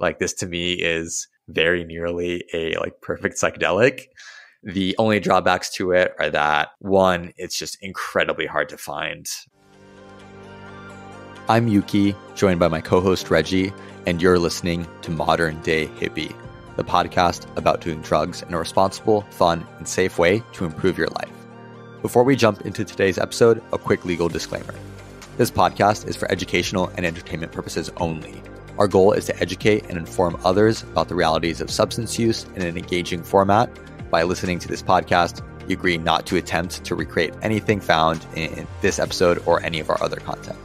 Like this to me is very nearly a like perfect psychedelic. The only drawbacks to it are that one, it's just incredibly hard to find. I'm Yuki, joined by my co-host Reggie, and you're listening to Modern Day Hippie, the podcast about doing drugs in a responsible, fun, and safe way to improve your life. Before we jump into today's episode, a quick legal disclaimer. This podcast is for educational and entertainment purposes only. Our goal is to educate and inform others about the realities of substance use in an engaging format. By listening to this podcast, you agree not to attempt to recreate anything found in this episode or any of our other content.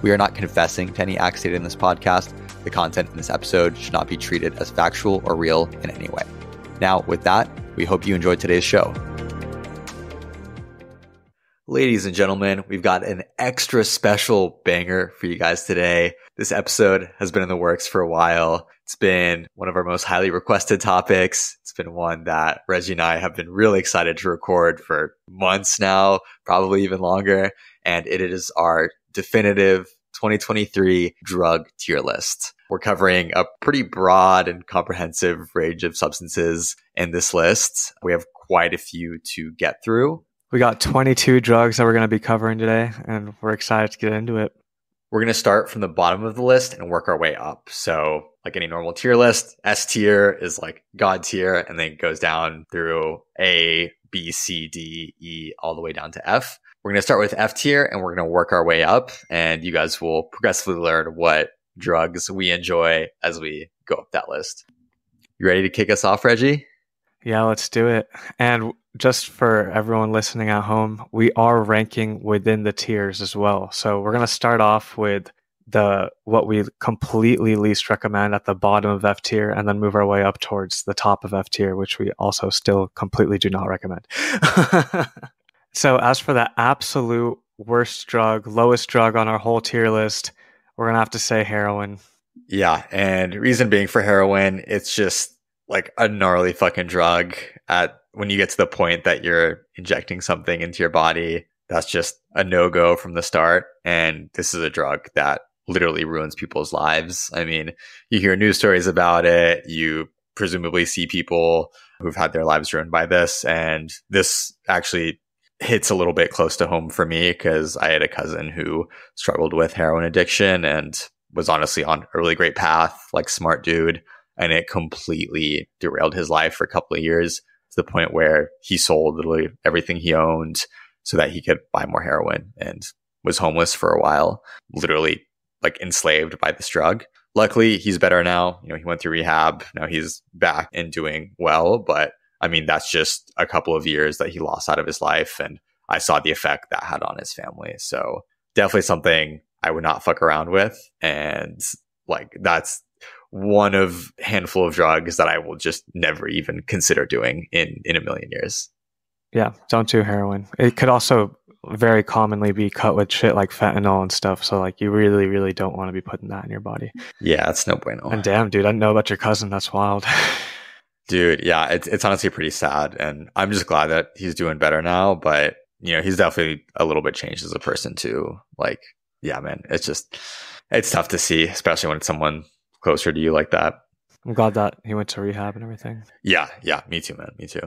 We are not confessing to any acts stated in this podcast. The content in this episode should not be treated as factual or real in any way. Now, with that, we hope you enjoyed today's show. Ladies and gentlemen, we've got an extra special banger for you guys today. This episode has been in the works for a while. It's been one of our most highly requested topics. It's been one that Reggie and I have been really excited to record for months now, probably even longer. And it is our definitive 2023 drug tier list. We're covering a pretty broad and comprehensive range of substances in this list. We have quite a few to get through. We got 22 drugs that we're going to be covering today, and we're excited to get into it. We're going to start from the bottom of the list and work our way up. So like any normal tier list, S tier is like God tier, and then it goes down through A, B, C, D, E, all the way down to F. We're going to start with F tier and we're going to work our way up, and you guys will progressively learn what drugs we enjoy as we go up that list. You ready to kick us off, Reggie? Yeah, let's do it. And just for everyone listening at home, we are ranking within the tiers as well. So we're going to start off with what we completely least recommend at the bottom of F tier, and then move our way up towards the top of F tier, which we also still completely do not recommend. So as for the absolute worst drug, lowest drug on our whole tier list, we're going to have to say heroin. Yeah, and reason being for heroin, it's just like a gnarly fucking drug. When you get to the point that you're injecting something into your body, that's just a no-go from the start. And this is a drug that literally ruins people's lives. I mean, you hear news stories about it. You presumably see people who've had their lives ruined by this. And this actually hits a little bit close to home for me because I had a cousin who struggled with heroin addiction and was honestly on a really great path, like smart dude. And it completely derailed his life for a couple of years to the point where he sold literally everything he owned so that he could buy more heroin, and was homeless for a while, literally like enslaved by this drug. Luckily, he's better now. You know, he went through rehab. Now he's back and doing well. But I mean, that's just a couple of years that he lost out of his life. And I saw the effect that had on his family. So definitely something I would not fuck around with. And like, that's one of a handful of drugs that I will just never even consider doing in a million years. Yeah, don't do heroin. It could also very commonly be cut with shit like fentanyl and stuff. So like, you really, really don't want to be putting that in your body. Yeah, it's no bueno. And damn, dude, I didn't know about your cousin. That's wild. Dude, yeah, it's honestly pretty sad. And I'm just glad that he's doing better now. But, you know, he's definitely a little bit changed as a person too. Like, yeah, man, it's tough to see, especially when it's someone closer to you like that. I'm glad that he went to rehab and everything. Yeah, me too, man. Me too.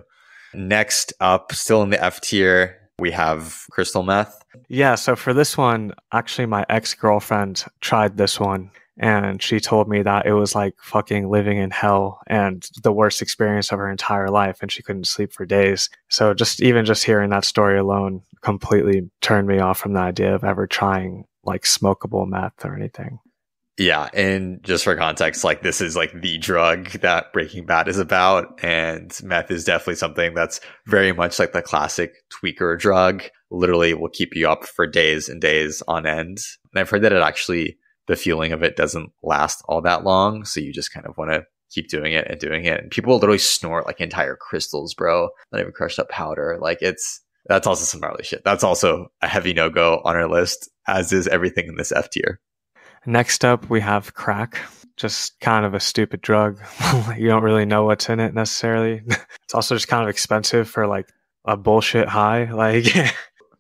Next up, still in the F tier, we have crystal meth. Yeah, so for this one, actually my ex-girlfriend tried this one, and she told me that it was like fucking living in hell and the worst experience of her entire life, and she couldn't sleep for days. So just hearing that story alone completely turned me off from the idea of ever trying like smokable meth or anything. Yeah, and just for context, like this is like the drug that Breaking Bad is about, and meth is definitely something that's very much like the classic tweaker drug. Literally will keep you up for days and days on end. And I've heard that the feeling of it doesn't last all that long, so you just kind of want to keep doing it and doing it. And people literally snort like entire crystals, bro, not even crushed up powder. Like that's also some gnarly shit. That's also a heavy no-go on our list, as is everything in this F tier. Next up, we have crack. Just kind of a stupid drug. You don't really know what's in it necessarily. It's also just kind of expensive for like a bullshit high. Like,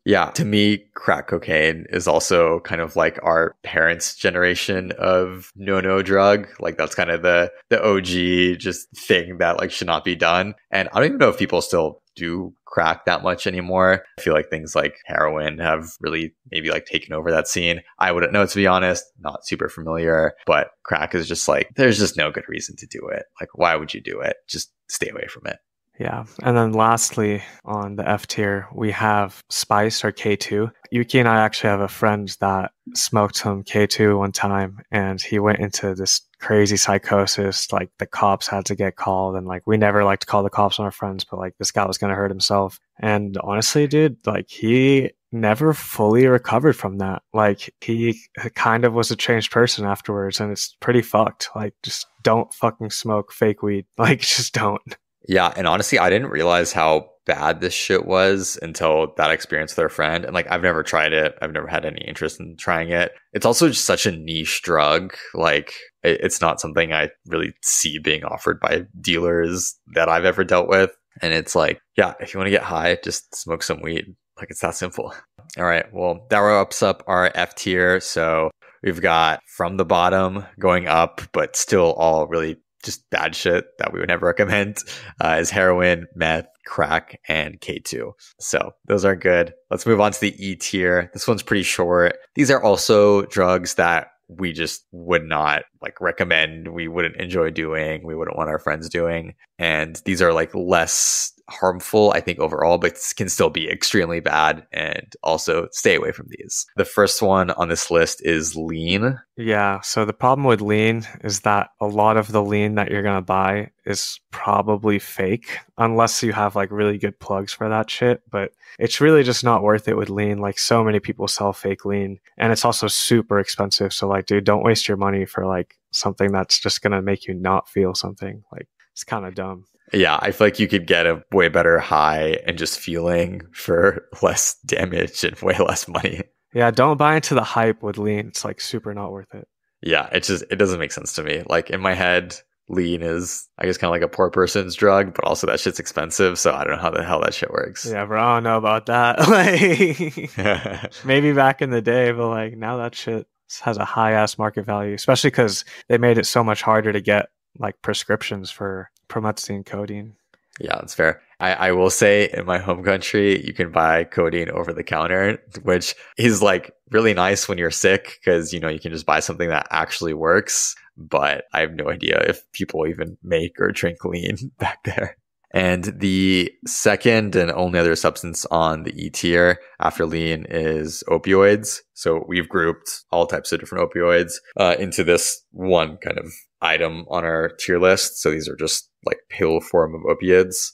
Yeah, to me, crack cocaine is also kind of like our parents' generation of no drug. Like that's kind of the OG just thing that like should not be done. And I don't even know if people still do crack that much anymore. I feel like things like heroin have really maybe like taken over that scene. I wouldn't know, to be honest, not super familiar, but crack is just like there's just no good reason to do it. Like why would you do it? Just stay away from it. Yeah. And then lastly, on the F tier, we have Spice or K2. Yuki and I actually have a friend that smoked some K2 one time, and he went into this crazy psychosis. Like the cops had to get called, and like we never like to call the cops on our friends, but like this guy was going to hurt himself. And honestly, dude, like he never fully recovered from that. Like he kind of was a changed person afterwards, and it's pretty fucked. Like just don't fucking smoke fake weed. Like just don't. Yeah, and honestly, I didn't realize how bad this shit was until that experience with our friend. And like, I've never tried it. I've never had any interest in trying it. It's also just such a niche drug. Like, it's not something I really see being offered by dealers that I've ever dealt with. And it's like, yeah, if you want to get high, just smoke some weed. Like, it's that simple. All right. Well, that wraps up our F tier. So we've got from the bottom going up, but still all really just bad shit that we would never recommend is heroin, meth, crack, and K2. So those are good. Let's move on to the E tier. This one's pretty short. These are also drugs that we just would not like recommend. We wouldn't enjoy doing. We wouldn't want our friends doing. And these are like less harmful, I think, overall, but can still be extremely bad. And also stay away from these. The first one on this list is lean. Yeah, so the problem with lean is that a lot of the lean that you're going to buy is probably fake unless you have like really good plugs for that shit, but it's really just not worth it with lean. Like so many people sell fake lean, and it's also super expensive. So like, dude, don't waste your money for like something that's just going to make you not feel something. Like it's kind of dumb. Yeah, I feel like you could get a way better high and just feeling for less damage and way less money. Yeah, don't buy into the hype with lean. It's like super not worth it. Yeah, it doesn't make sense to me. Like in my head, lean is I guess kind of like a poor person's drug, but also that shit's expensive, so I don't know how the hell that shit works. Yeah, bro, I don't know about that. Like maybe back in the day, but like now that shit has a high ass market value, especially because they made it so much harder to get like prescriptions for promethazine codeine. Yeah, that's fair. I will say in my home country, you can buy codeine over the counter, which is like really nice when you're sick because, you know, you can just buy something that actually works. But I have no idea if people even make or drink lean back there. And the second and only other substance on the E tier after lean is opioids. So we've grouped all types of different opioids into this one kind of item on our tier list. So these are just like pill form of opioids.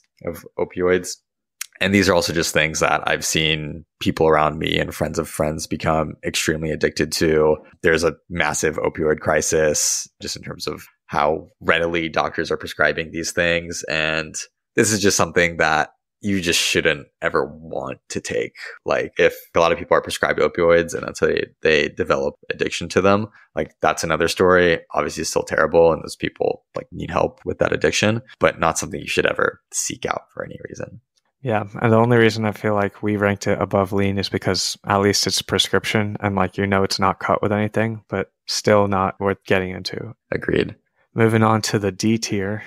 And these are also just things that I've seen people around me and friends of friends become extremely addicted to. There's a massive opioid crisis just in terms of how readily doctors are prescribing these things. And this is just something that you just shouldn't ever want to take. Like if a lot of people are prescribed opioids and that's how they develop addiction to them, like that's another story. Obviously it's still terrible and those people like need help with that addiction, but not something you should ever seek out for any reason. Yeah, and the only reason I feel like we ranked it above lean is because at least it's prescription and like you know it's not cut with anything, but still not worth getting into. Agreed. Moving on to the D tier.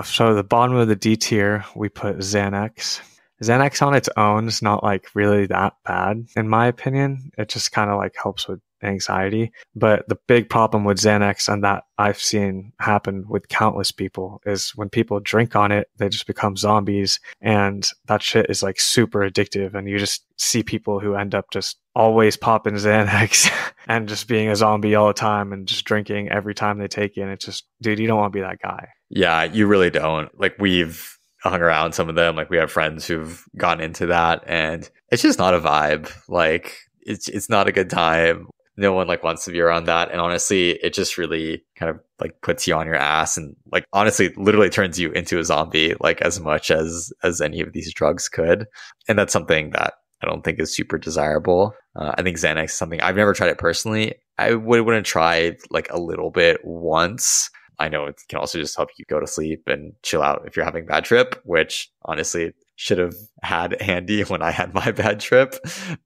So the bottom of the D tier, we put Xanax. Xanax on its own is not like really that bad, in my opinion. It just kind of like helps with anxiety. But the big problem with Xanax, and that I've seen happen with countless people, is when people drink on it, they just become zombies. And that shit is like super addictive. And you just see people who end up just always popping Xanax and just being a zombie all the time and just drinking every time they take it. And it's just, dude, you don't want to be that guy. Yeah, you really don't. Like we've hung around some of them. Like we have friends who've gone into that and it's just not a vibe. Like it's not a good time. No one like wants to be around that. And honestly, it just really kind of like puts you on your ass and like honestly literally turns you into a zombie like as much as any of these drugs could. And that's something that I don't think is super desirable. I think Xanax is something I've never tried it personally. I wouldn't try like a little bit once, I know it can also just help you go to sleep and chill out if you're having a bad trip, which honestly should have had handy when I had my bad trip.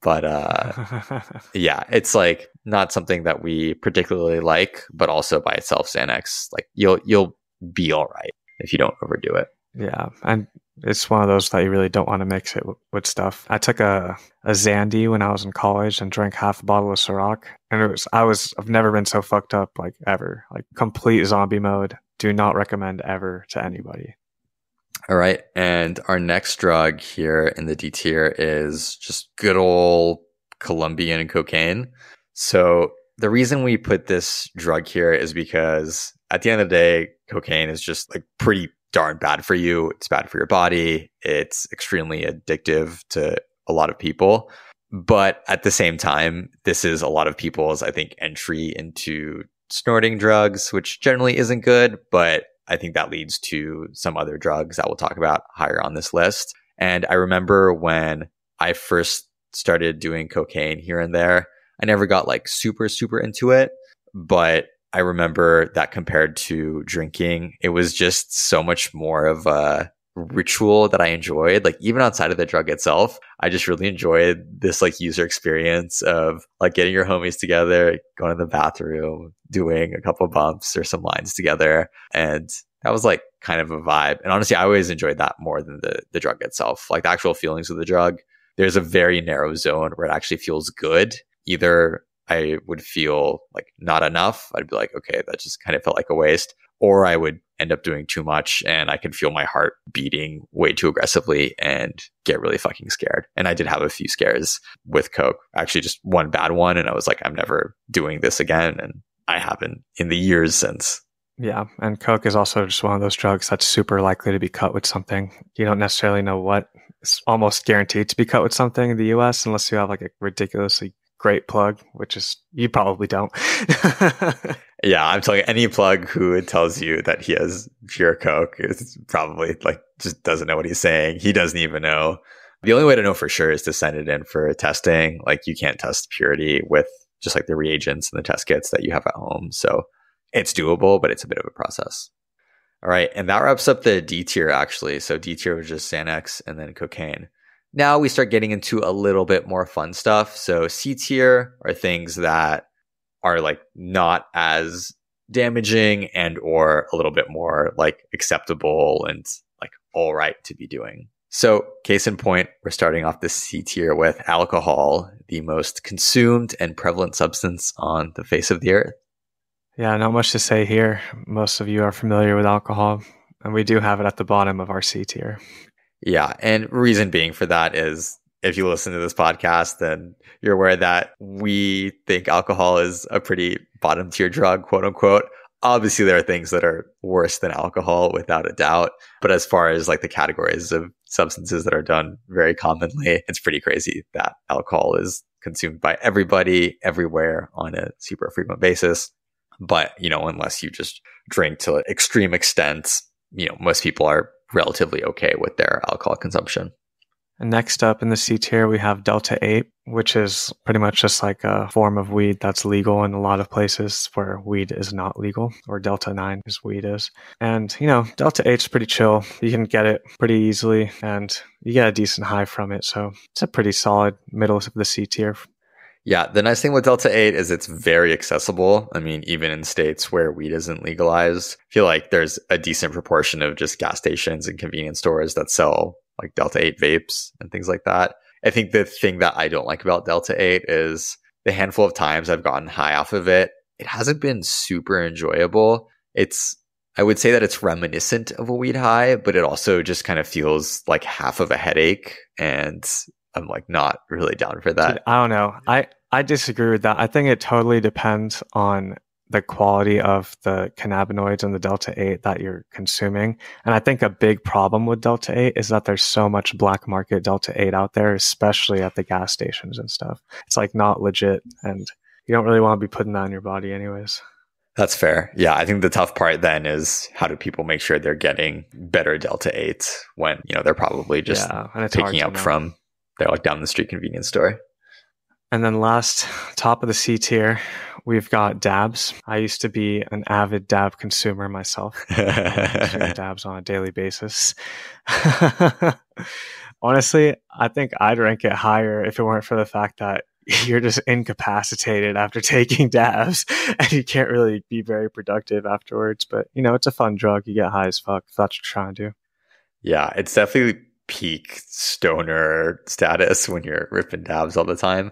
But yeah, it's like not something that we particularly like, but also by itself, Xanax, like you'll be all right if you don't overdo it. Yeah, and it's one of those that you really don't want to mix it with stuff. I took a Xandy when I was in college and drank half a bottle of Ciroc, and I've never been so fucked up like ever, like complete zombie mode. Do not recommend ever to anybody. All right, and our next drug here in the D tier is just good old Colombian cocaine. So the reason we put this drug here is because at the end of the day, cocaine is just like pretty darn bad for you. It's bad for your body. It's extremely addictive to a lot of people. But at the same time, this is a lot of people's, I think, entry into snorting drugs, which generally isn't good. But I think that leads to some other drugs that we'll talk about higher on this list. And I remember when I first started doing cocaine here and there, I never got like super, super into it. But I remember that compared to drinking, it was just so much more of a ritual that I enjoyed. Like even outside of the drug itself, I just really enjoyed this like user experience of like getting your homies together, going to the bathroom, doing a couple bumps or some lines together. And that was like kind of a vibe. And honestly, I always enjoyed that more than the drug itself. Like the actual feelings of the drug, there's a very narrow zone where it actually feels good. Either I would feel like not enough. I'd be like, okay, that just kind of felt like a waste. Or I would end up doing too much and I could feel my heart beating way too aggressively and get really fucking scared. And I did have a few scares with Coke, actually just one bad one. And I was like, I'm never doing this again. And I haven't in the years since. Yeah, and Coke is also just one of those drugs that's super likely to be cut with something. You don't necessarily know what. It's almost guaranteed to be cut with something in the US unless you have like a ridiculously great plug, which is you probably don't. Yeah, I'm telling you, any plug who tells you that he has pure Coke is probably like just doesn't know what he's saying. He doesn't even know. The only way to know for sure is to send it in for testing. Like you can't test purity with just like the reagents and the test kits that you have at home. So it's doable, but it's a bit of a process. All right. And that wraps up the D tier actually. So D tier was just Xanax and then cocaine. Now we start getting into a little bit more fun stuff. So C tier are things that are like not as damaging and or a little bit more like acceptable and like all right to be doing. So case in point, we're starting off this C tier with alcohol, the most consumed and prevalent substance on the face of the earth. Yeah, not much to say here. Most of you are familiar with alcohol, and we do have it at the bottom of our C tier. Yeah, and reason being for that is if you listen to this podcast, then you're aware that we think alcohol is a pretty bottom tier drug, quote unquote. Obviously, there are things that are worse than alcohol without a doubt. But as far as like the categories of substances that are done very commonly, it's pretty crazy that alcohol is consumed by everybody, everywhere on a super frequent basis. But, you know, unless you just drink to extreme extents, you know, most people are relatively okay with their alcohol consumption. And next up in the C tier, we have Delta 8, which is pretty much just like a form of weed that's legal in a lot of places where weed is not legal, or Delta 9 is weed is. And, you know, Delta 8 is pretty chill. You can get it pretty easily and you get a decent high from it. So it's a pretty solid middle of the C tier. Yeah, the nice thing with Delta 8 is it's very accessible. I mean, even in states where weed isn't legalized, I feel like there's a decent proportion of just gas stations and convenience stores that sell like Delta 8 vapes and things like that. I think the thing that I don't like about Delta 8 is the handful of times I've gotten high off of it, it hasn't been super enjoyable. I would say that it's reminiscent of a weed high, but it also just kind of feels like half of a headache. And I'm like not really down for that. Dude, I don't know. I disagree with that. I think it totally depends on the quality of the cannabinoids and the Delta 8 that you're consuming. And I think a big problem with Delta 8 is that there's so much black market Delta 8 out there, especially at the gas stations and stuff. It's like not legit and you don't really want to be putting that in your body anyways. That's fair. Yeah, I think the tough part then is how do people make sure they're getting better Delta 8 when, you know, they're probably just picking up from they're like down the street convenience store. And then last, top of the C tier, we've got dabs. I used to be an avid dab consumer myself. I would consume dabs on a daily basis. Honestly, I think I'd rank it higher if it weren't for the fact that you're just incapacitated after taking dabs and you can't really be very productive afterwards. But, it's a fun drug. You get high as fuck if that's what you're trying to do. Yeah, it's definitely peak stoner status when you're ripping dabs all the time.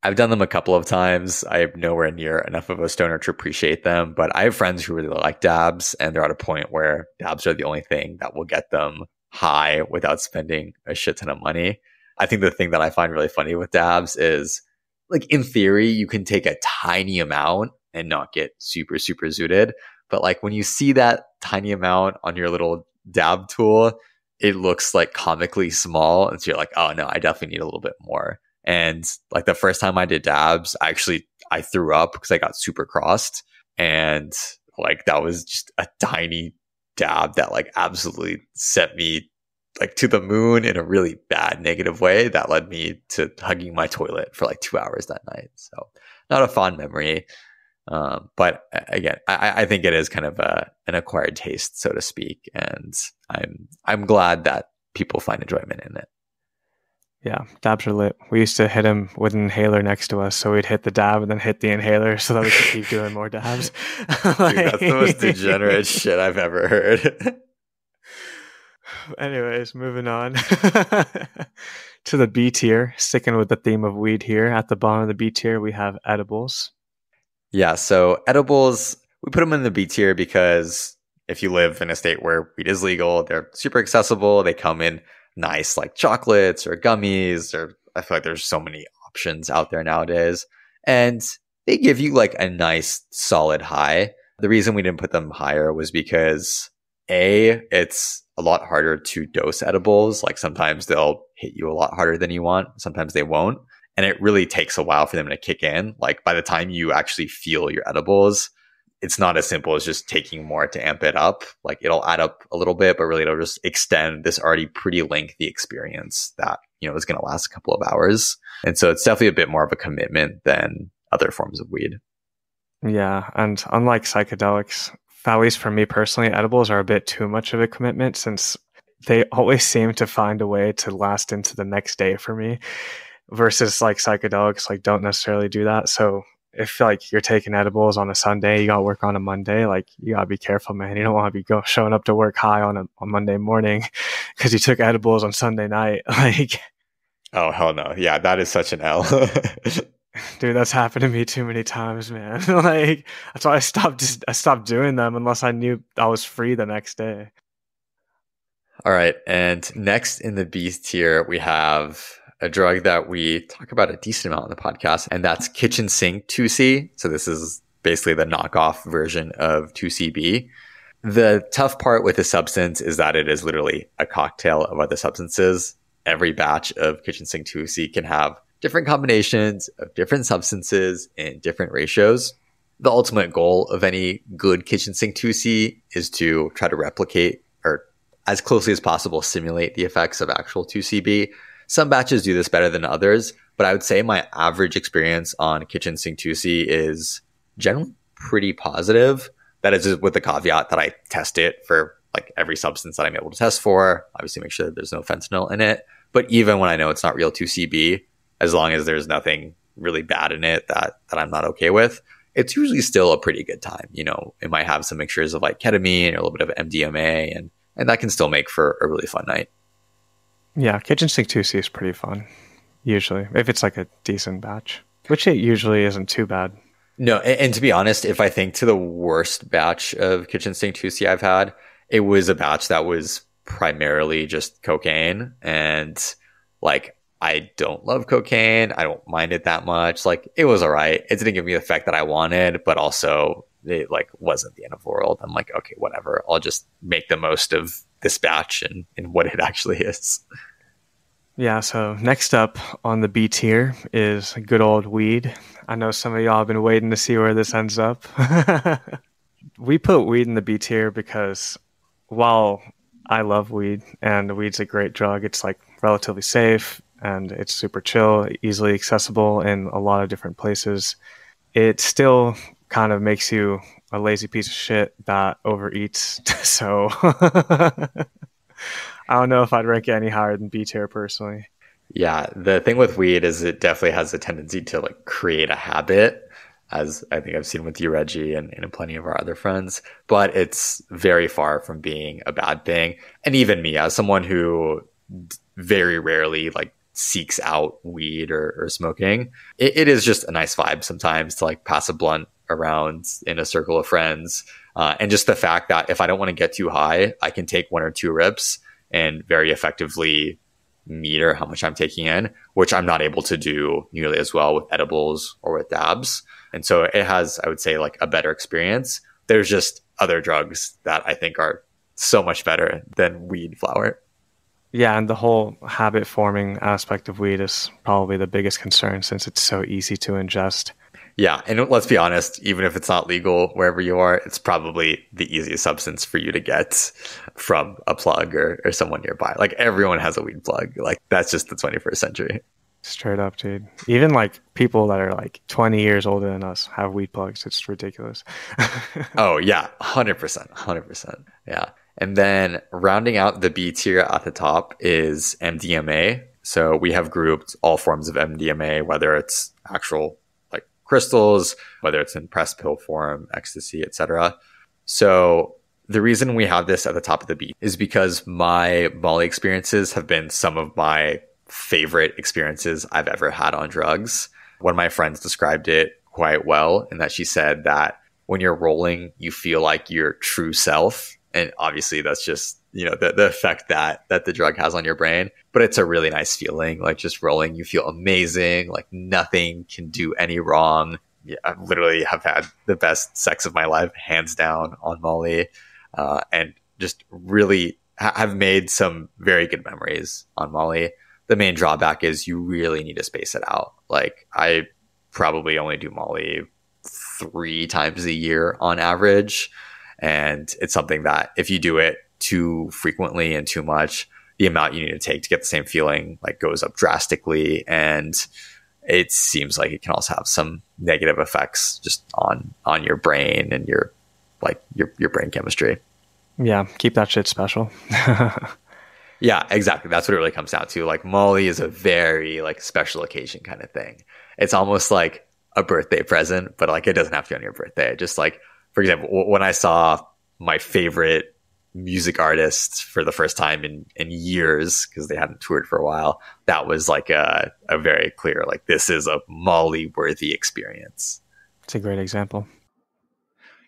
I've done them a couple of times. I'm nowhere near enough of a stoner to appreciate them, but I have friends who really like dabs, and they're at a point where dabs are the only thing that will get them high without spending a shit ton of money. I think the thing that I find really funny with dabs is, like, in theory, you can take a tiny amount and not get super, super zooted. But like when you see that tiny amount on your little dab tool, it looks like comically small. And so you're like, oh no, I definitely need a little bit more. And like the first time I did dabs, I threw up because I got super crossed. And like that was just a tiny dab that like absolutely sent me like to the moon in a really bad negative way that led me to hugging my toilet for like 2 hours that night. So not a fond memory. But again, I think it is kind of an acquired taste, so to speak. And I'm glad that people find enjoyment in it. Yeah, dabs are lit. We used to hit him with an inhaler next to us, so we'd hit the dab and then hit the inhaler so that we could keep doing more dabs. Dude, that's the most degenerate shit I've ever heard. Anyways, moving on to the B tier. Sticking with the theme of weed here. At the bottom of the B tier, we have edibles. Yeah, so edibles, we put them in the B tier because if you live in a state where weed is legal, they're super accessible. They come in nice like chocolates or gummies, or I feel like there's so many options out there nowadays. And they give you like a nice solid high. The reason we didn't put them higher was because it's a lot harder to dose edibles. Like sometimes they'll hit you a lot harder than you want. Sometimes they won't. And it really takes a while for them to kick in. Like by the time you actually feel your edibles, it's not as simple as just taking more to amp it up. Like it'll add up a little bit, but really it'll just extend this already pretty lengthy experience that, is going to last a couple of hours. And so it's definitely a bit more of a commitment than other forms of weed. Yeah. And unlike psychedelics, at least for me personally, edibles are a bit too much of a commitment since they always seem to find a way to last into the next day for me versus like psychedelics, like don't necessarily do that. So if like you're taking edibles on a Sunday, you got to work on a Monday, like you got to be careful, man. You don't want to be showing up to work high on Monday morning because you took edibles on Sunday night. Like, oh, hell no. Yeah, that is such an L. Dude, that's happened to me too many times, man. Like that's why I stopped doing them unless I knew I was free the next day. All right. And next in the B tier, we have a drug that we talk about a decent amount on the podcast, and that's kitchen sink 2C. So this is basically the knockoff version of 2CB. The tough part with the substance is that it is literally a cocktail of other substances. Every batch of kitchen sink 2C can have different combinations of different substances in different ratios. The ultimate goal of any good kitchen sink 2C is to try to replicate or as closely as possible simulate the effects of actual 2CB. Some batches do this better than others, but I would say my average experience on kitchen sink 2C is generally pretty positive. That is with the caveat that I test it for like every substance that I'm able to test for. Obviously make sure that there's no fentanyl in it. But even when I know it's not real 2CB, as long as there's nothing really bad in it that I'm not okay with, it's usually still a pretty good time. It might have some mixtures of like ketamine or a little bit of MDMA, and that can still make for a really fun night. Yeah, kitchen sink 2C is pretty fun, usually, if it's like a decent batch, which it usually isn't too bad. No, and to be honest, if I think to the worst batch of kitchen sink 2C I've had, it was a batch that was primarily just cocaine, and like I don't love cocaine. I don't mind it that much. Like it was all right. It didn't give me the effect that I wanted, but also it like wasn't the end of the world. I'm like, okay, whatever. I'll just make the most of this batch and what it actually is. Yeah, so next up on the B tier is good old weed. I know some of y'all have been waiting to see where this ends up. We put weed in the B tier because while I love weed and weed's a great drug, it's like relatively safe and it's super chill, easily accessible in a lot of different places. It still kind of makes you a lazy piece of shit that overeats. So I don't know if I'd rank it any higher than B tier personally. Yeah, the thing with weed is it definitely has a tendency to like create a habit, as I think I've seen with you, Reggie, and plenty of our other friends. But it's very far from being a bad thing. And even me, as someone who very rarely like seeks out weed or smoking, it is just a nice vibe sometimes to like pass a blunt around in a circle of friends. And just the fact that if I don't want to get too high, I can take one or two rips and very effectively meter how much I'm taking in, which I'm not able to do nearly as well with edibles or with dabs. And so it has, I would say, like a better experience. There's just other drugs that I think are so much better than weed flower. Yeah, and the whole habit forming aspect of weed is probably the biggest concern since it's so easy to ingest. Yeah. And let's be honest, even if it's not legal wherever you are, it's probably the easiest substance for you to get from a plug or someone nearby. Like everyone has a weed plug. Like that's just the 21st century. Straight up, dude. Even like people that are like 20 years older than us have weed plugs. It's ridiculous. Oh, yeah. 100%. 100%. Yeah. And then rounding out the B tier at the top is MDMA. So we have grouped all forms of MDMA, whether it's actual like crystals, whether it's in pressed pill form, ecstasy, etc. So the reason we have this at the top of the B is because my Molly experiences have been some of my favorite experiences I've ever had on drugs. One of my friends described it quite well in that she said that when you're rolling, you feel like your true self. And obviously that's just, you know, the effect that the drug has on your brain. But it's a really nice feeling. Like just rolling, you feel amazing. Like nothing can do any wrong. Yeah, I literally have had the best sex of my life, hands down, on Molly. And just really have made some very good memories on Molly. The main drawback is you really need to space it out. Like I probably only do Molly 3 times a year on average. And it's something that if you do it too frequently and too much, the amount you need to take to get the same feeling like goes up drastically. And it seems like it can also have some negative effects just on your brain and your brain chemistry. Yeah, keep that shit special. Yeah, exactly. That's what it really comes down to. Like Molly is a very like special occasion kind of thing. It's almost like a birthday present, but like it doesn't have to be on your birthday. Just like, for example, when I saw my favorite music artist for the first time in years, because they hadn't toured for a while, that was like a very clear, like this is a Molly worthy experience. It's a great example.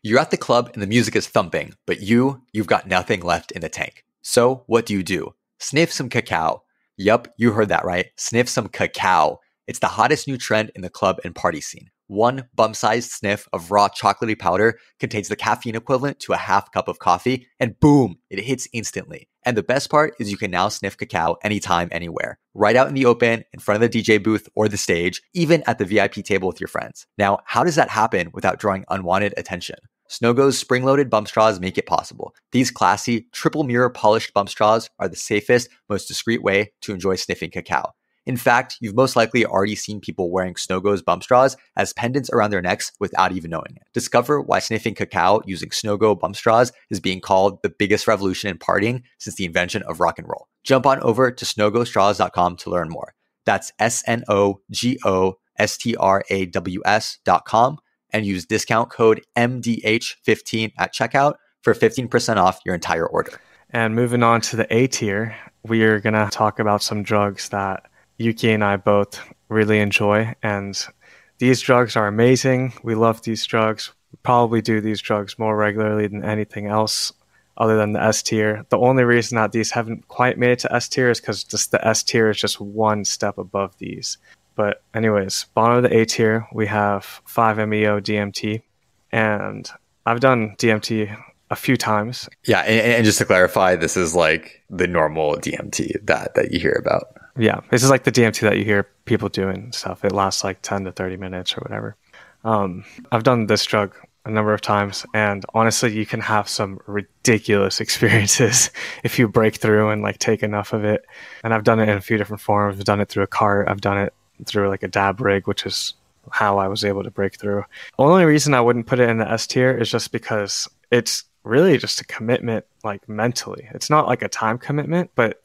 You're at the club and the music is thumping, but you've got nothing left in the tank. So what do? Sniff some cacao. Yup, you heard that right. Sniff some cacao. It's the hottest new trend in the club and party scene. One bum-sized sniff of raw chocolatey powder contains the caffeine equivalent to a half cup of coffee, and boom, it hits instantly. And the best part is you can now sniff cacao anytime, anywhere. Right out in the open, in front of the DJ booth or the stage, even at the VIP table with your friends. Now, how does that happen without drawing unwanted attention? Snogo's spring-loaded bump straws make it possible. These classy, triple mirror polished bump straws are the safest, most discreet way to enjoy sniffing cacao. In fact, you've most likely already seen people wearing Snogo's bump straws as pendants around their necks without even knowing it. Discover why sniffing cacao using Snogo bump straws is being called the biggest revolution in partying since the invention of rock and roll. Jump on over to snogostraws.com to learn more. That's SNOGOSTRAWS.com and use discount code MDH15 at checkout for 15% off your entire order. And moving on to the A tier, we are going to talk about some drugs that Yuki and I both really enjoy. And these drugs are amazing. We love these drugs. We probably do these drugs more regularly than anything else other than the S tier. The only reason that these haven't quite made it to S tier is because just the S tier is just one step above these. But anyways, bottom of the A tier, we have 5-MeO DMT. And I've done DMT a few times. Yeah, and just to clarify, this is like the normal DMT that you hear about. Yeah, this is like the DMT that you hear people doing stuff. It lasts like 10 to 30 minutes or whatever. I've done this drug a number of times, and honestly, you can have some ridiculous experiences if you break through and like take enough of it. And I've done it in a few different forms. I've done it through a cart. I've done it through like a dab rig, which is how I was able to break through. The only reason I wouldn't put it in the S tier is just because it's really just a commitment, like mentally. It's not like a time commitment, but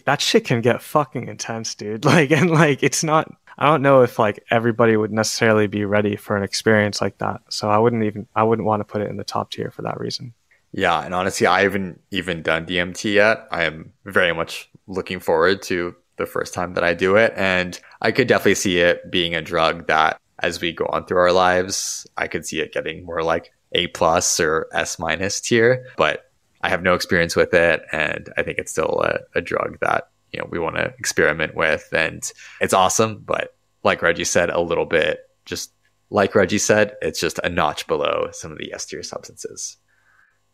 that shit can get fucking intense, dude. Like, and like, it's not, I don't know if like everybody would necessarily be ready for an experience like that. So I wouldn't want to put it in the top tier for that reason. Yeah, and honestly, I haven't even done DMT yet. I am very much looking forward to the first time that I do it. And I could definitely see it being a drug that as we go on through our lives, I could see it getting more like A plus or S minus tier. But I have no experience with it. And I think it's still a drug that, we want to experiment with. And it's awesome. But like Reggie said, a little bit, just like Reggie said, it's just a notch below some of the S tier substances.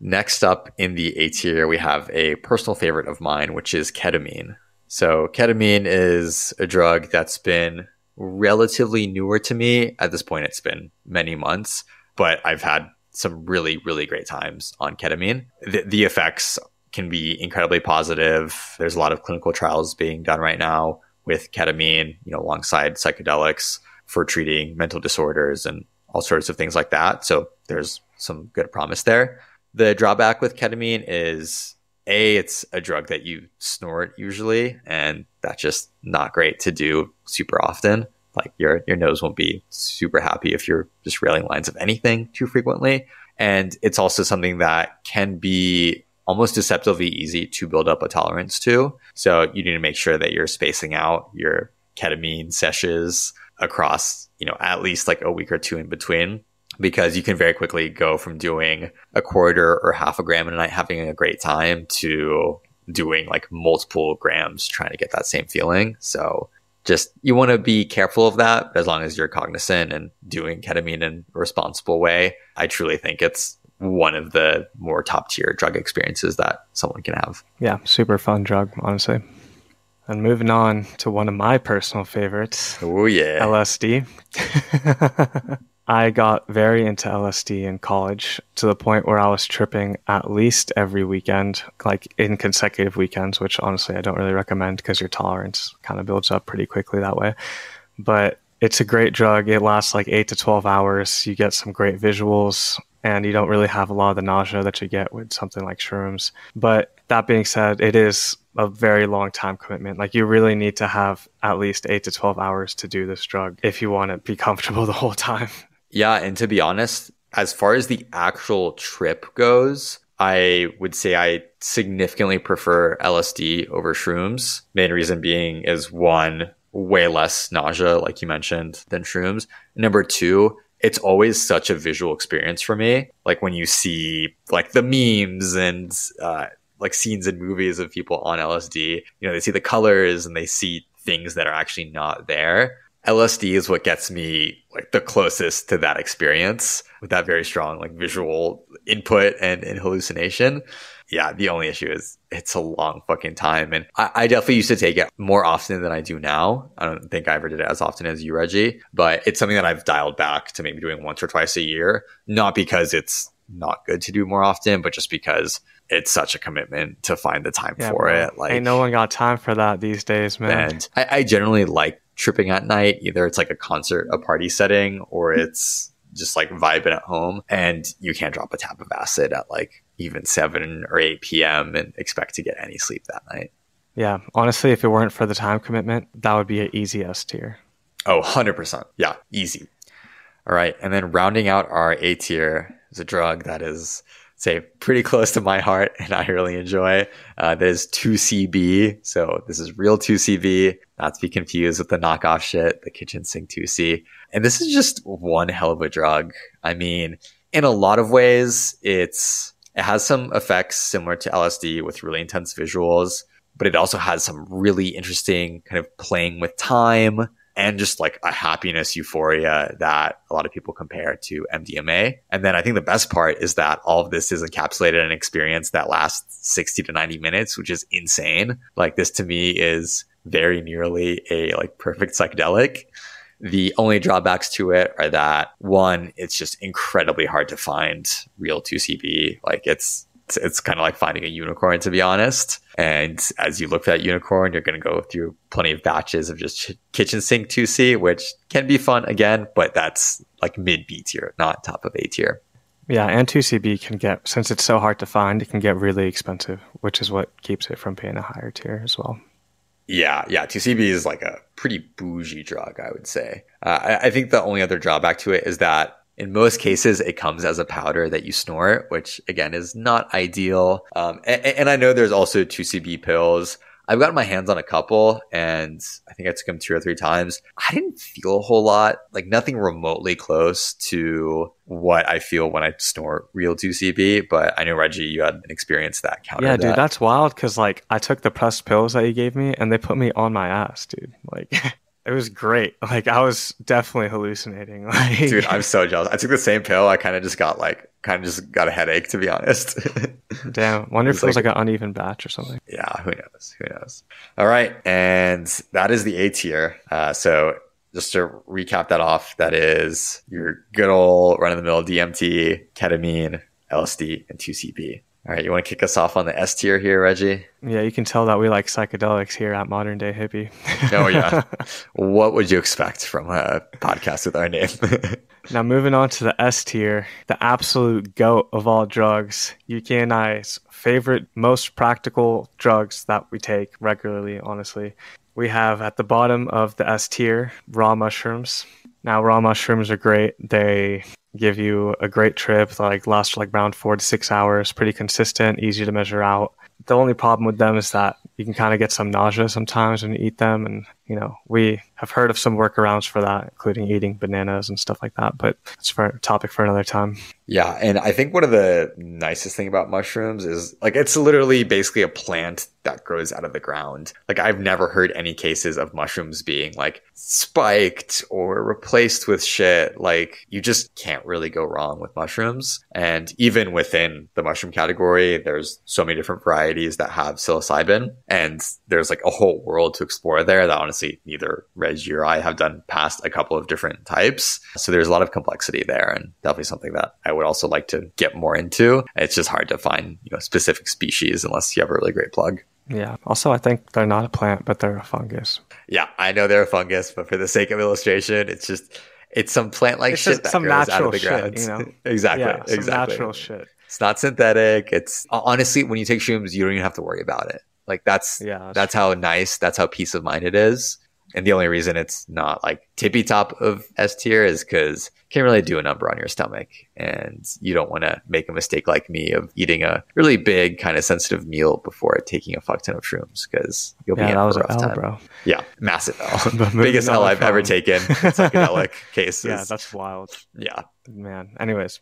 Next up in the A tier, we have a personal favorite of mine, which is ketamine. So ketamine is a drug that's been relatively newer to me. At this point, it's been many months, but I've had some really, really great times on ketamine. The effects can be incredibly positive. There's a lot of clinical trials being done right now with ketamine, alongside psychedelics for treating mental disorders and all sorts of things like that. So there's some good promise there. The drawback with ketamine is it's a drug that you snort usually, and that's just not great to do super often. Like your nose won't be super happy if you're just railing lines of anything too frequently. And it's also something that can be almost deceptively easy to build up a tolerance to. So you need to make sure that you're spacing out your ketamine sessions across, at least like a week or two in between, because you can very quickly go from doing a quarter or half a gram a night, having a great time, to doing like multiple grams trying to get that same feeling. So just, you want to be careful of that, but as long as you're cognizant and doing ketamine in a responsible way, I truly think it's one of the more top tier drug experiences that someone can have. Yeah, super fun drug, honestly. And moving on to one of my personal favorites. Oh yeah. LSD. I got very into LSD in college to the point where I was tripping at least every weekend, like in consecutive weekends, which honestly I don't really recommend because your tolerance kind of builds up pretty quickly that way. But it's a great drug. It lasts like 8 to 12 hours. You get some great visuals, and you don't really have a lot of the nausea that you get with something like shrooms. But that being said, it is a very long time commitment. Like, you really need to have at least 8 to 12 hours to do this drug if you want to be comfortable the whole time. Yeah, and to be honest, as far as the actual trip goes, I would say I significantly prefer LSD over shrooms. Main reason being is, one, way less nausea, like you mentioned, than shrooms. Number two, it's always such a visual experience for me. Like when you see like the memes and like scenes in movies of people on LSD, they see the colors and they see things that are actually not there. LSD is what gets me like the closest to that experience, with that very strong like visual input and hallucination. Yeah, the only issue is it's a long fucking time. And I definitely used to take it more often than I do now. I don't think I ever did it as often as you, Reggie, but it's something that I've dialed back to maybe doing once or twice a year. Not because it's not good to do more often, but just because it's such a commitment to find the time for it. Like, ain't no one got time for that these days, man. And I generally like tripping at night. Either it's like a concert, a party setting, or it's just like vibing at home, and you can't drop a tab of acid at like even 7 or 8 p.m. and expect to get any sleep that night. Yeah, honestly, if it weren't for the time commitment, that would be an easy S tier. Oh, 100%. Yeah, easy. All right, and then rounding out our A tier is a drug that is, say, pretty close to my heart and I really enjoy. That is 2CB. So this is real 2CB, not to be confused with the knockoff shit, the kitchen sink 2C. And this is just one hell of a drug. I mean, in a lot of ways, it has some effects similar to LSD with really intense visuals, but it also has some really interesting kind of playing with time and just like a happiness euphoria that a lot of people compare to MDMA. And then I think the best part is that all of this is encapsulated in an experience that lasts 60 to 90 minutes, which is insane. Like, this to me is very nearly a like perfect psychedelic. The only drawbacks to it are that one, it's just incredibly hard to find real 2CB. Like it's kind of like finding a unicorn, to be honest. And as you look for that unicorn, you're going to go through plenty of batches of just kitchen sink 2C, which can be fun again, but that's like mid B tier, not top of A tier. Yeah, and 2CB can get, since it's so hard to find, it can get really expensive, which is what keeps it from being a higher tier as well. Yeah, 2CB is like a pretty bougie drug, I would say. I think the only other drawback to it is that in most cases, it comes as a powder that you snort, which again is not ideal. And I know there's also 2CB pills. I've gotten my hands on a couple, and I think I took them 2 or 3 times. I didn't feel a whole lot, like nothing remotely close to what I feel when I snort real 2CB. But I know, Reggie, you had an experience that countered Yeah, that. dude, that's wild because like I took the pressed pills that you gave me, and they put me on my ass, dude. Like. It was great. Like I was definitely hallucinating. Like, dude, I'm so jealous. I took the same pill. I kind of just got a headache, to be honest. Damn. Wonder if it was like an uneven batch or something. Yeah, who knows? All right, and that is the A tier. So just to recap that off, that is your good old run-of-the-mill DMT, ketamine, LSD, and 2CB. All right, you want to kick us off on the S tier here, Reggie? Yeah, you can tell that we like psychedelics here at Modern Day Hippie. Oh, yeah. What would you expect from a podcast with our name? Now, moving on to the S tier, the absolute GOAT of all drugs, Yuki and I's favorite, most practical drugs that we take regularly, honestly. We have at the bottom of the S tier, raw mushrooms. Now, raw mushrooms are great. They give you a great trip, like lasts like around 4 to 6 hours, pretty consistent, easy to measure out. The only problem with them is that you can kind of get some nausea sometimes when you eat them. And, you know, we have heard of some workarounds for that, including eating bananas and stuff like that. But it's for a topic for another time. Yeah. And I think one of the nicest thing about mushrooms is like, it's literally basically a plant that grows out of the ground. Like I've never heard any cases of mushrooms being like spiked or replaced with shit. Like you just can't really go wrong with mushrooms. And even within the mushroom category, there's so many different varieties that have psilocybin. And there's like a whole world to explore there that honestly neither Reggie or I have done past a couple of different types. So there's a lot of complexity there and definitely something that I would also like to get more into. It's just hard to find, specific species unless you have a really great plug. Yeah. Also, I think they're not a plant, but they're a fungus. Yeah, I know they're a fungus, but for the sake of illustration, it's some plant-like shit that grows out of the ground. Exactly. Yeah, some exactly. natural shit. It's not synthetic. It's honestly, when you take shrooms, you don't even have to worry about it. Like that's how nice, that's how peace of mind it is. And the only reason it's not like tippy top of S tier is because it can really do a number on your stomach. And you don't want to make a mistake like me of eating a really big kind of sensitive meal before taking a fuck ton of shrooms because you'll be in for a rough time. Bro. Yeah, massive L. Biggest L I've ever taken in psychedelic cases. Yeah, that's wild. Yeah. Man. Anyways.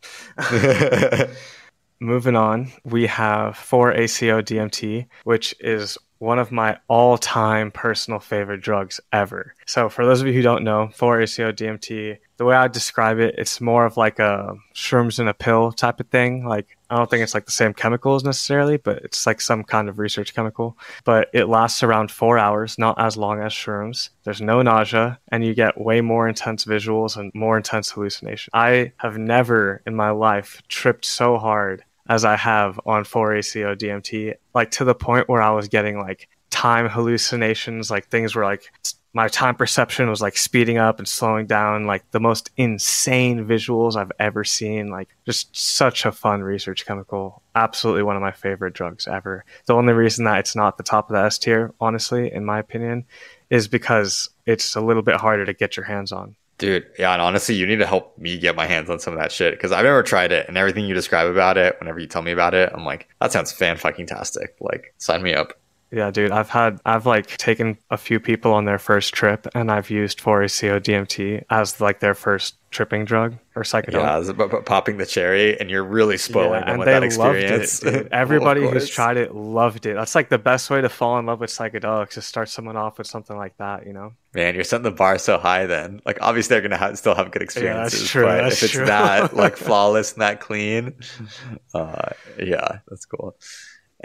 Moving on, we have 4-ACO DMT, which is one of my all-time personal favorite drugs ever. So for those of you who don't know, 4-ACO DMT, the way I describe it, it's more of like a shrooms in a pill type of thing. Like, I don't think it's like the same chemicals necessarily, but it's like some kind of research chemical. But it lasts around 4 hours, not as long as shrooms. There's no nausea, and you get way more intense visuals and more intense hallucination. I have never in my life tripped so hard as I have on 4-ACO DMT, like to the point where I was getting like time hallucinations, like things were like my time perception was like speeding up and slowing down, like the most insane visuals I've ever seen. Like just such a fun research chemical. Absolutely one of my favorite drugs ever. The only reason that it's not the top of the S tier, honestly, in my opinion, is because it's a little bit harder to get your hands on. Dude, yeah, and honestly, you need to help me get my hands on some of that shit because I've never tried it, and everything you describe about it, whenever you tell me about it, I'm like, that sounds fan-fucking-tastic. Like, sign me up. Yeah, dude, I've like taken a few people on their first trip, and I've used 4-ACO DMT as like their first tripping drug or psychedelic. Yeah, but popping the cherry, and you're really spoiling them with that experience. Loved it, everybody who's tried it loved it. That's like the best way to fall in love with psychedelics is start someone off with something like that, Man, you're setting the bar so high then. Like, obviously, they're going to still have good experiences. Yeah, that's true. But if it's that, like, flawless and that clean, yeah, that's cool.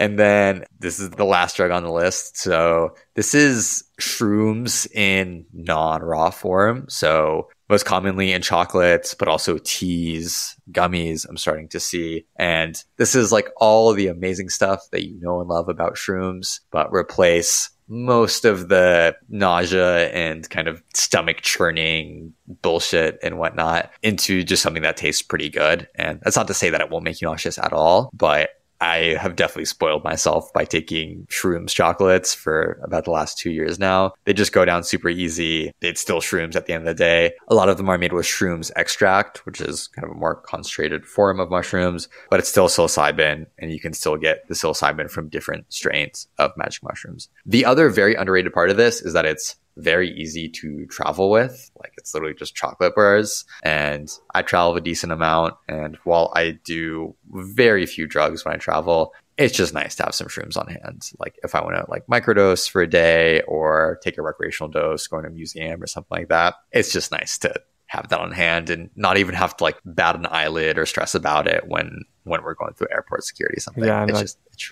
And then this is the last drug on the list. So this is shrooms in non-raw form. So most commonly in chocolates, but also teas, gummies, I'm starting to see. And this is like all the amazing stuff that you know and love about shrooms, but replace most of the nausea and kind of stomach churning bullshit and whatnot into just something that tastes pretty good. And that's not to say that it won't make you nauseous at all, but I have definitely spoiled myself by taking shrooms chocolates for about the last 2 years now. They just go down super easy. It's still shrooms at the end of the day. A lot of them are made with shrooms extract, which is kind of a more concentrated form of mushrooms, but it's still psilocybin, and you can still get the psilocybin from different strains of magic mushrooms. The other very underrated part of this is that it's very easy to travel with. Like, it's literally just chocolate bars, and I travel a decent amount. And while I do very few drugs when I travel, it's just nice to have some shrooms on hand. Like if I want to like microdose for a day or take a recreational dose, going to a museum or something like that, it's just nice to have that on hand and not even have to like bat an eyelid or stress about it when we're going through airport security or something.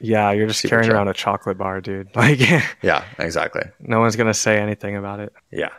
Yeah, you're just carrying around a chocolate bar, dude. Like, yeah, exactly. No one's gonna say anything about it. Yeah.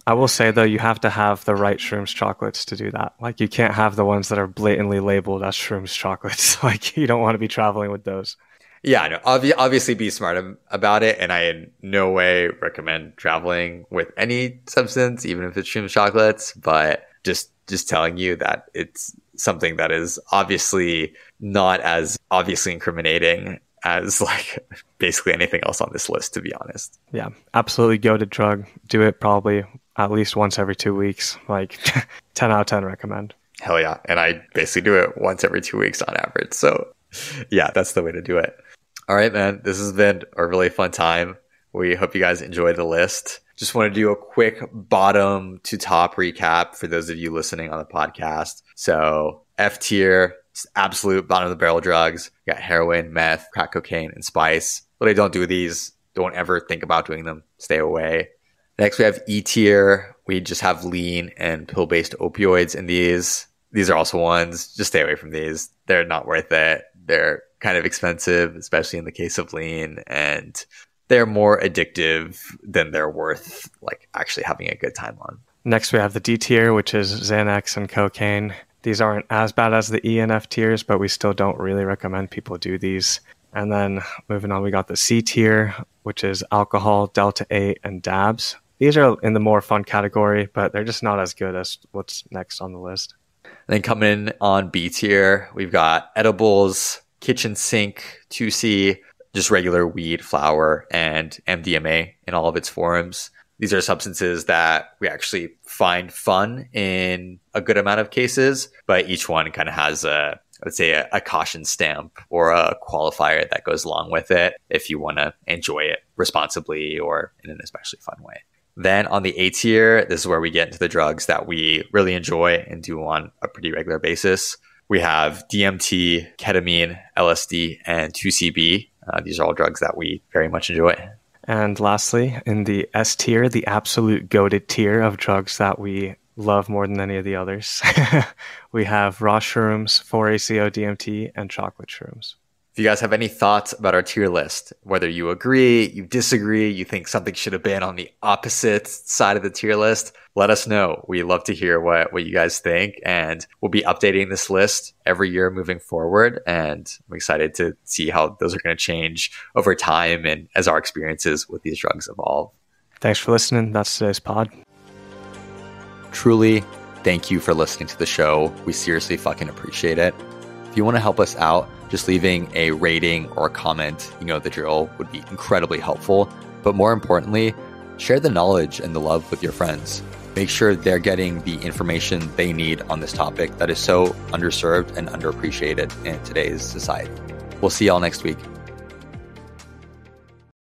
I will say though, you have to have the right shrooms chocolates to do that. Like, you can't have the ones that are blatantly labeled as shrooms chocolates. Like, you don't want to be traveling with those. Yeah, I know. Obviously be smart about it. And I in no way recommend traveling with any substance, even if it's shrooms chocolates, but just telling you that it's something that is obviously not as obviously incriminating as like basically anything else on this list, to be honest. Yeah, absolutely goated drug. Do it probably at least once every 2 weeks. Like 10 out of 10 recommend. Hell yeah. And I basically do it once every 2 weeks on average. So yeah, that's the way to do it. All right, man. This has been a really fun time. We hope you guys enjoyed the list. Just want to do a quick bottom to top recap for those of you listening on the podcast. So F tier, absolute bottom of the barrel drugs. You got heroin, meth, crack cocaine, and spice. But I don't do these. Don't ever think about doing them. Stay away. Next, we have E tier. We just have lean and pill-based opioids in these. These are also ones. Just stay away from these. They're not worth it. They're kind of expensive, especially in the case of lean, and they're more addictive than they're worth like actually having a good time on. Next, we have the D tier, which is Xanax and cocaine. These aren't as bad as the E and F tiers, but we still don't really recommend people do these. And then moving on, we got the C tier, which is alcohol, Delta 8, and dabs. These are in the more fun category, but they're just not as good as what's next on the list. And then coming in on B tier, we've got edibles, kitchen sink, 2C, just regular weed, flower, and MDMA in all of its forms. These are substances that we actually find fun in a good amount of cases, but each one kind of has a caution stamp or a qualifier that goes along with it if you want to enjoy it responsibly or in an especially fun way. Then on the A tier, this is where we get into the drugs that we really enjoy and do on a pretty regular basis. We have DMT, ketamine, LSD, and 2CB. These are all drugs that we very much enjoy. And lastly, in the S tier, the absolute goated tier of drugs that we love more than any of the others, we have raw shrooms, 4-ACO DMT, and chocolate shrooms. If you guys have any thoughts about our tier list, whether you agree, you disagree, you think something should have been on the opposite side of the tier list, let us know. We love to hear what you guys think, and we'll be updating this list every year moving forward. And I'm excited to see how those are going to change over time and as our experiences with these drugs evolve. Thanks for listening. That's today's pod. Truly, thank you for listening to the show. We seriously fucking appreciate it. If you want to help us out, just leaving a rating or a comment, you know the drill, would be incredibly helpful. But more importantly, share the knowledge and the love with your friends. Make sure they're getting the information they need on this topic that is so underserved and underappreciated in today's society. We'll see y'all next week.